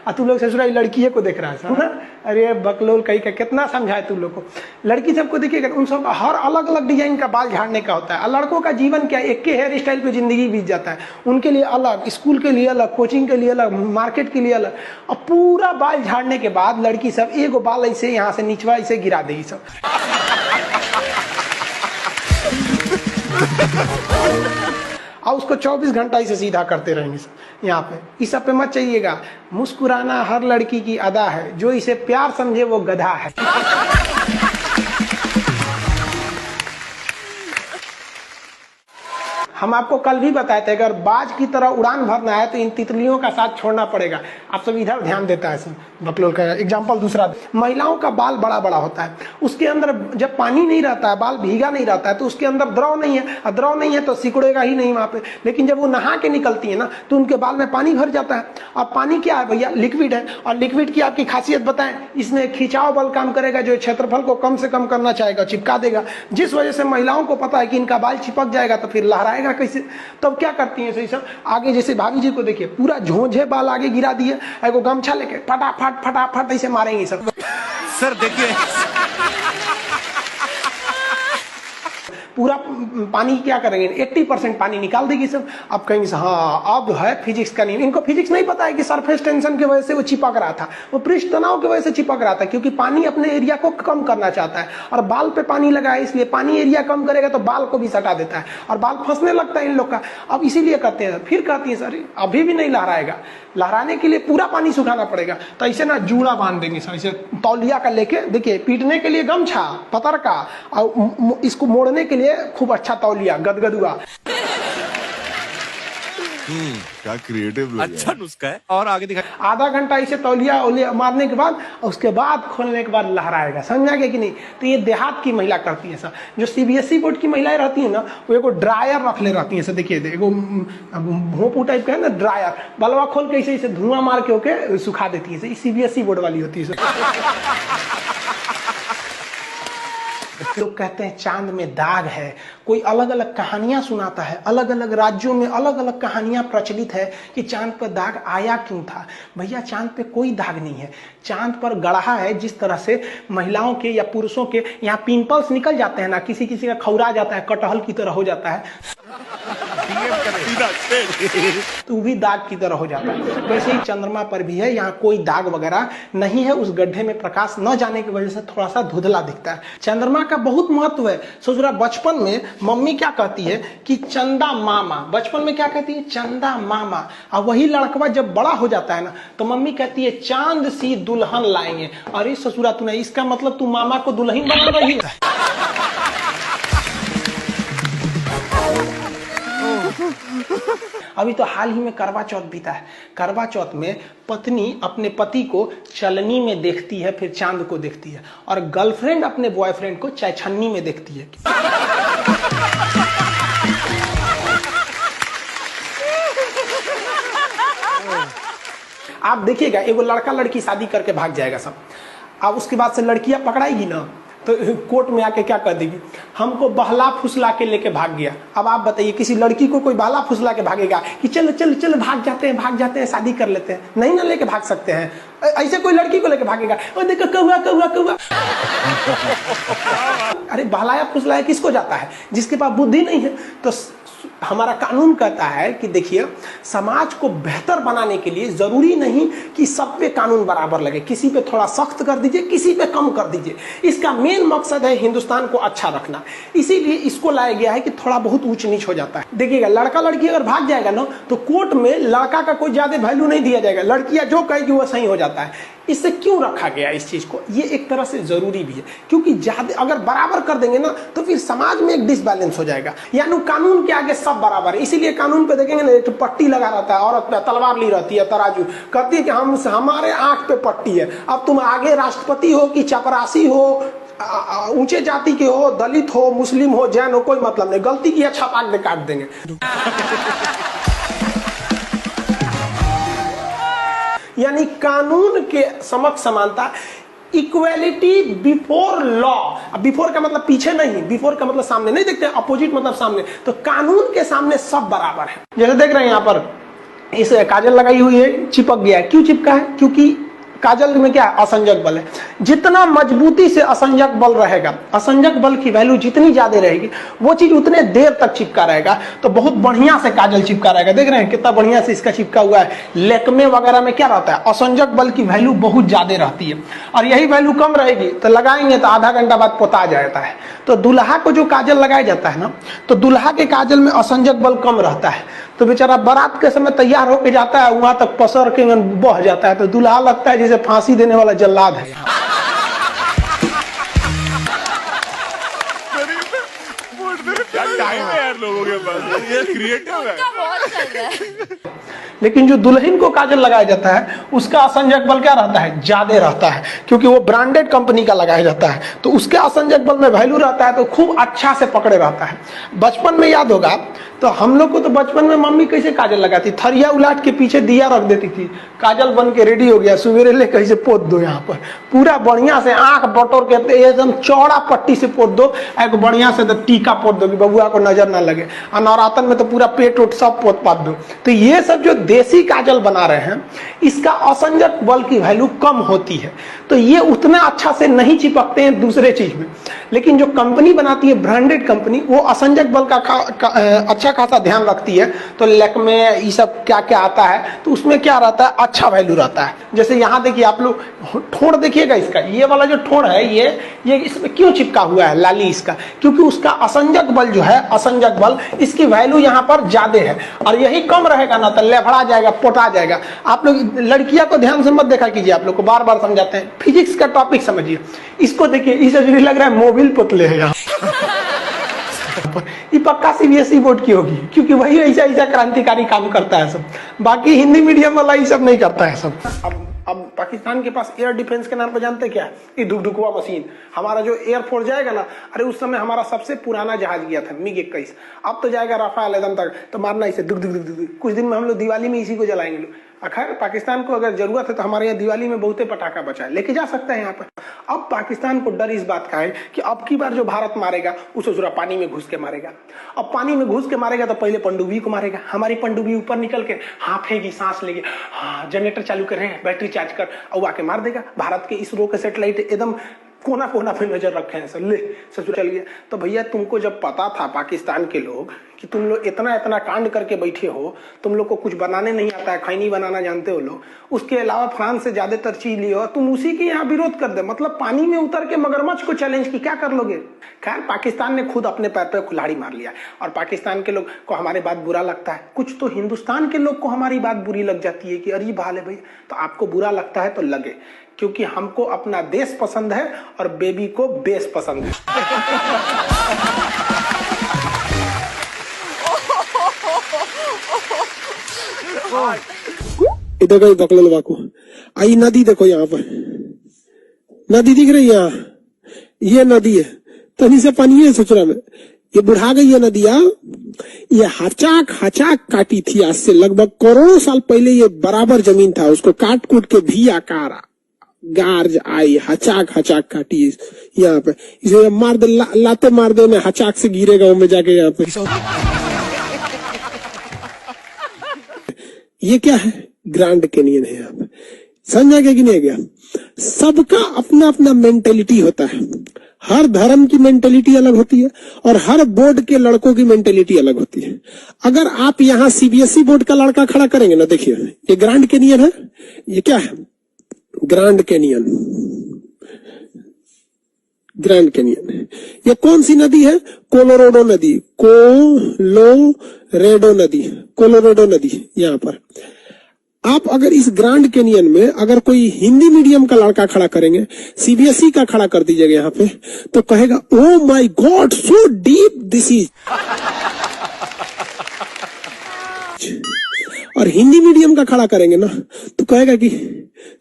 और तू लोग ससुराल लड़की को देख रहा है सब ना। अरे बकलोल कहीं का कितना समझाए तू लोग को। लड़की सबको देखिएगा, उन सब हर अलग अलग डिजाइन का बाल झाड़ने का होता है। और लड़कों का जीवन क्या, एक के हेयर स्टाइल पे जिंदगी बीत जाता है। उनके लिए अलग, स्कूल के लिए अलग, कोचिंग के लिए अलग, मार्केट के लिए अलग। और पूरा बाल झाड़ने के बाद लड़की सब एगो बाल ऐसे यहाँ से निचवा ऐसे गिरा देगी सब। और उसको 24 घंटा इसे सीधा करते रहेंगे यहाँ पे। इस सब पे मत चाहिएगा। मुस्कुराना हर लड़की की अदा है, जो इसे प्यार समझे वो गधा है। हम आपको कल भी बताए थे, अगर बाज की तरह उड़ान भरना है तो इन तितलियों का साथ छोड़ना पड़ेगा। आप सब इधर ध्यान देता है। बकलोल का एग्जाम्पल दूसरा, महिलाओं का बाल बड़ा बड़ा होता है, उसके अंदर जब पानी नहीं रहता है, बाल भीगा नहीं रहता है, तो उसके अंदर द्रव नहीं है, और द्रव नहीं है तो सिकुड़ेगा ही नहीं वहां पे। लेकिन जब वो नहा के निकलती है ना, तो उनके बाल में पानी भर जाता है। और पानी क्या है भैया, लिक्विड है। और लिक्विड की आपकी खासियत बताएं, इसमें खिंचाव बल काम करेगा, जो क्षेत्रफल को कम से कम करना चाहेगा, चिपका देगा। जिस वजह से महिलाओं को पता है कि इनका बाल चिपक जाएगा तो फिर लहराएगा कैसे। तब क्या करती है सही सब, आगे जैसे भाभी जी को देखिए, पूरा झोंझे बाल आगे गिरा दिए, एगो गमछा लेके फटाफट फटाफट ऐसे मारेंगे सब। सर देखिए पूरा पानी क्या करेंगे, 80% पानी निकाल देगी सब। अब कहेंगे हाँ अब है फिजिक्स का नियम। इनको फिजिक्स नहीं पता है कि सरफेस टेंशन की वजह से वो चिपक रहा था, वो पृष्ठ तनाव की वजह से चिपक रहा था, क्योंकि पानी अपने एरिया को कम करना चाहता है। और बाल पे पानी लगा है, इसलिए पानी एरिया कम करेगा तो बाल को भी सटा देता है और बाल फंसने लगता है इन लोग का। अब इसीलिए करते हैं। फिर कहती है सर अभी भी नहीं लहराएगा, लहराने के लिए पूरा पानी सुखाना पड़ेगा। तो ऐसे ना जूड़ा बांध देंगे सर, इसे तौलिया का लेके, देखिए पीटने के लिए गमछा पतर का, और इसको मोड़ने के लिए खूब अच्छा तौलिया गदगदुआ। क्या क्रिएटिव, अच्छा नुस्खा है। और आगे दिखा, आधा घंटा इसे तौलिया ओलिया मारने के बाद, उसके बाद खोलने के बाद लहराएगा। समझा गया कि नहीं। तो ये देहात की महिला करती है सर। जो सीबीएसई बोर्ड की महिलाएं रहती है ना, वो एगो ड्रायर रख ले रहती है सर। देखिए एगो भोंपू टाइप का है ना ड्रायर, बलवा खोल के इसे धुआं मार के होके सुखा देती है। सीबीएसई बोर्ड वाली होती है सर। लोग कहते हैं चांद में दाग है, कोई अलग अलग कहानियां सुनाता है, अलग अलग राज्यों में अलग अलग कहानियां प्रचलित है कि चांद पर दाग आया क्यों था। भैया चांद पे कोई दाग नहीं है, चांद पर गढ़ा है। जिस तरह से महिलाओं के या पुरुषों के यहाँ पिंपल्स निकल जाते हैं ना, किसी किसी का खौरा जाता है, कटहल की तरह हो जाता है, तो भी दाग की तरह हो जाता है। वैसे ही चंद्रमा पर भी है, यहाँ कोई दाग वगैरह नहीं है। उस गड्ढे में प्रकाश न जाने की वजह से थोड़ा सा धुंधला दिखता है। चंद्रमा का बहुत महत्व है। सोचरा बचपन में मम्मी क्या कहती है कि चंदा मामा, बचपन में क्या कहती है, चंदा मामा। और वही लड़कवा जब बड़ा हो जाता है ना, तो मम्मी कहती है चांद सी दुल्हन लाएंगे। अरे ससुरा तूने, इसका मतलब तू मामा को दुल्हन बना रही है। अभी तो हाल ही में करवा चौथ बीता है। करवा चौथ में पत्नी अपने पति को चलनी में देखती है, फिर चांद को देखती है, और गर्लफ्रेंड अपने बॉयफ्रेंड को चायछन्नी में देखती है। आप देखिएगा एगो लड़का लड़की शादी करके भाग जाएगा सब। अब उसके बाद से लड़कियां पकड़ाएगी ना, तो कोर्ट में आके क्या कर देगी, हमको बहला फुसला के लेके भाग गया। अब आप बताइए किसी लड़की को कोई बहला फुसला के भागेगा कि चलो चलो चलो भाग जाते हैं शादी कर लेते हैं? नहीं ना लेके भाग सकते हैं। ऐसे कोई लड़की को लेके भागेगा, और देखो कौआ कौआ कौआ। अरे बहलाया फुसलाया किसको जाता है, जिसके पास बुद्धि नहीं है। तो हमारा कानून कहता है कि देखिए समाज को बेहतर बनाने के लिए जरूरी नहीं कि सब पे कानून बराबर लगे, किसी पे थोड़ा सख्त कर दीजिए, किसी पे कम कर दीजिए। इसका मेन मकसद है हिंदुस्तान को अच्छा रखना, इसीलिए इसको लाया गया है कि थोड़ा बहुत ऊंच नीच हो जाता है। देखिएगा लड़का लड़की अगर भाग जाएगा ना, तो कोर्ट में लड़का का कोई ज्यादा वैल्यू नहीं दिया जाएगा, लड़कियां जो कहेगी वो सही हो जाता है। इससे क्यों रखा गया इस चीज को, ये एक तरह से जरूरी भी है, क्योंकि ज्यादा अगर बराबर कर देंगे ना, तो फिर समाज में एक डिसबैलेंस हो जाएगा। यानी कानून के आगे सब बराबर है। इसीलिए कानून पे देखेंगे ना, एक पट्टी लगा रहता है, औरत पे तलवार ली रहती है, तराजू कहती है कि हमारे आंख पे पट्टी है। अब तुम आगे राष्ट्रपति हो कि चपरासी हो, ऊंचे जाति के हो, दलित हो, मुस्लिम हो, जैन हो, कोई मतलब नहीं, गलती की छपाक दे काट देंगे। यानी कानून के समक्ष समानता, इक्वेलिटी बिफोर लॉ। बिफोर का मतलब पीछे नहीं, बिफोर का मतलब सामने नहीं, देखते अपोजिट मतलब सामने। तो कानून के सामने सब बराबर है। जैसे देख रहे हैं यहाँ पर इस काजल लगाई हुई है, चिपक गया। क्यों चिपका है? क्योंकि काजल में क्या है? असंजक बल है। जितना मजबूती से असंजक बल रहेगा, असंजक बल की वैल्यू जितनी ज्यादा रहेगी, वो चीज उतने देर तक चिपका रहेगा। तो बहुत बढ़िया से काजल चिपका रहेगा। देख रहे हैं कितना बढ़िया से इसका चिपका हुआ है। लेक्मे वगैरह में क्या रहता है? असंजक बल की वैल्यू बहुत ज्यादा रहती है, और यही वैल्यू कम रहेगी तो लगाएंगे तो आधा घंटा बाद पोता जाता है। तो दुल्हा को जो काजल लगाया जाता है ना, तो दुल्हा के काजल में असंजक बल कम रहता है, तो बेचारा बारात के समय तैयार होके जाता है, वहां तक पसर के बह जाता है, तो दुल्हा लगता है जैसे फांसी देने वाला जल्लाद है। क्या टाइम है यार लोगों के पास, ये क्रिएटिव है। लेकिन जो दुल्हन को काजल लगाया जाता है उसका असंजक बल क्या रहता है? ज्यादा रहता है, क्योंकि वो ब्रांडेड कंपनी का लगाया जाता है, तो उसके असंजक बल में वैल्यू रहता है, तो खूब अच्छा से पकड़े रहता है। बचपन में याद होगा तो हम लोग को तो बचपन में मम्मी कैसे काजल लगाती? थरिया उलाट के पीछे दिया रख देती थी, काजल बन के रेडी हो गया, सवेरे ले कैसे पोत दो, यहाँ पर पूरा बढ़िया से आंख बटोर के एकदम चौड़ा पट्टी से पोत दो, एक बढ़िया से टीका पोत दो कि बबुआ को नजर ना लगे, और नवरातन में तो पूरा पेट उट सब पोत पात दो। तो ये सब जो देसी काजल बना रहे हैं, इसका असंजक बल की वैल्यू कम होती है, तो ये उतना अच्छा से नहीं चिपकते हैं दूसरे चीज में। लेकिन जो कंपनी बनाती है, ब्रांडेड कंपनी, वो असंजक बल का अच्छा खासा ध्यान रखती है। तो लैक्मे ये सब क्या क्या आता है, तो उसमें क्या रहता है? अच्छा वैल्यू रहता है। जैसे यहाँ देखिए आप लोग, ठोड़ देखिएगा इसका, ये वाला जो ठोड़ है, ये इसमें क्यों चिपका हुआ है लाली इसका? क्योंकि उसका असंजक बल जो है, असंजक बल, इसकी वैल्यू यहाँ पर ज्यादा है, और यही कम रहेगा ना तो लेफड़ा जाएगा, पोटा जाएगा। आप लोग लड़कियां को ध्यान से मत देखा कीजिए, आप लोग को बार बार समझाते हैं, फिजिक्स का टॉपिक समझिए। इसको देखिए, इसे लग रहा है मोबिल पुतले है यहाँ ये पक्का सीबीएसई बोर्ड की होगी, क्योंकि वही ऐसा ऐसा क्रांतिकारी काम करता है सब। बाकी हिंदी मीडियम वाला ये सब नहीं करता है सब। अब पाकिस्तान के पास एयर डिफेंस के नाम पर जानते क्या है? ये धुकधुकवा मशीन। हमारा जो एयरफोर्स जाएगा ना, अरे उस समय हमारा सबसे पुराना जहाज गया था MiG 21, अब तो जाएगा राफेल एकदम तक, तो मारना इसे दुख दुख दुख दुख। कुछ दिन में हम लोग दिवाली में इसी को जलाएंगे लोग। खैर पाकिस्तान को अगर जरूरत है तो हमारे यहाँ दिवाली में बहुते पटाखा बचा है, लेके जा सकता है यहाँ पर। अब पाकिस्तान को डर इस बात का है कि अब की बार जो भारत मारेगा उसे जरा पानी में घुस के मारेगा। अब पानी में घुस के मारेगा तो पहले पनडुब्बी को मारेगा। हमारी पनडुब्बी ऊपर निकल के हाफेगी, सांस लेगी, हाँ जनरेटर चालू करें, बैटरी चार्ज कर, और आके मार देगा। भारत के इसरो के सैटेलाइट एकदम कोना कोना पे नजर रखे हैं सर, ले ससुर चल गया। तो भैया तुमको जब पता था पाकिस्तान के लोग कि तुम लोग इतना इतना कांड करके बैठे हो, तुम लोग को कुछ बनाने नहीं आता है, खैनी बनाना जानते हो लोग, उसके अलावा फ्रांस से ज्यादातर चीज लियो, तुम उसी के यहाँ विरोध कर दे। मतलब पानी में उतर के मगरमच्छ को चैलेंज की, क्या कर लोगे? खैर पाकिस्तान ने खुद अपने पैर पे कुल्हाड़ी मार लिया, और पाकिस्तान के लोग को हमारी बात बुरा लगता है। कुछ तो हिंदुस्तान के लोग को हमारी बात बुरी लग जाती है कि अरे भाले भाई, तो आपको बुरा लगता है तो लगे, क्योंकि हमको अपना देश पसंद है और बेबी को बेस पसंद है। इधर गई बकलल वाको आई नदी देखो, यहाँ पर नदी दिख रही है, यहाँ ये नदी है, तनी से पानी है ससुरा में, ये बुढ़ा गई है नदिया। ये हचाक हचाक काटी थी, आज से लगभग करोड़ों साल पहले ये बराबर जमीन था, उसको काट कूट के भी आकार गार्ज आई, हचाक हचाक काटी यहाँ पे, इसे मार दे, लाते मार दे में हचाक से गिरेगा वो में जाके यहाँ पे। ये क्या है? ग्रैंड कैनियन है यहाँ पे, समझा गया कि नहीं गया? सबका अपना अपना मेंटेलिटी होता है, हर धर्म की मेंटेलिटी अलग होती है, और हर बोर्ड के लड़कों की मेंटेलिटी अलग होती है। अगर आप यहाँ सीबीएसई बोर्ड का लड़का खड़ा करेंगे ना, देखिए ये ग्रैंड कैनियन है, ये क्या है? ग्रैंड कैनियन, ग्रैंड कैनियन है। ये कौन सी नदी है? कोलोराडो नदी, कोलोरेडो नदी, कोलोराडो नदी। यहाँ पर आप अगर इस ग्रैंड कैनियन में अगर कोई हिंदी मीडियम का लड़का खड़ा करेंगे, सीबीएसई का खड़ा कर दीजिएगा यहाँ पे, तो कहेगा oh my God so deep this is. और हिंदी मीडियम का खड़ा करेंगे ना, तो कहेगा कि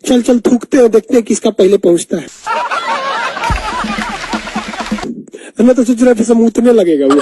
चल चल थूकते हैं, देखते हैं किसका पहले पहुंचता है। मैं तो सोच रहा था समूतने लगेगा वो।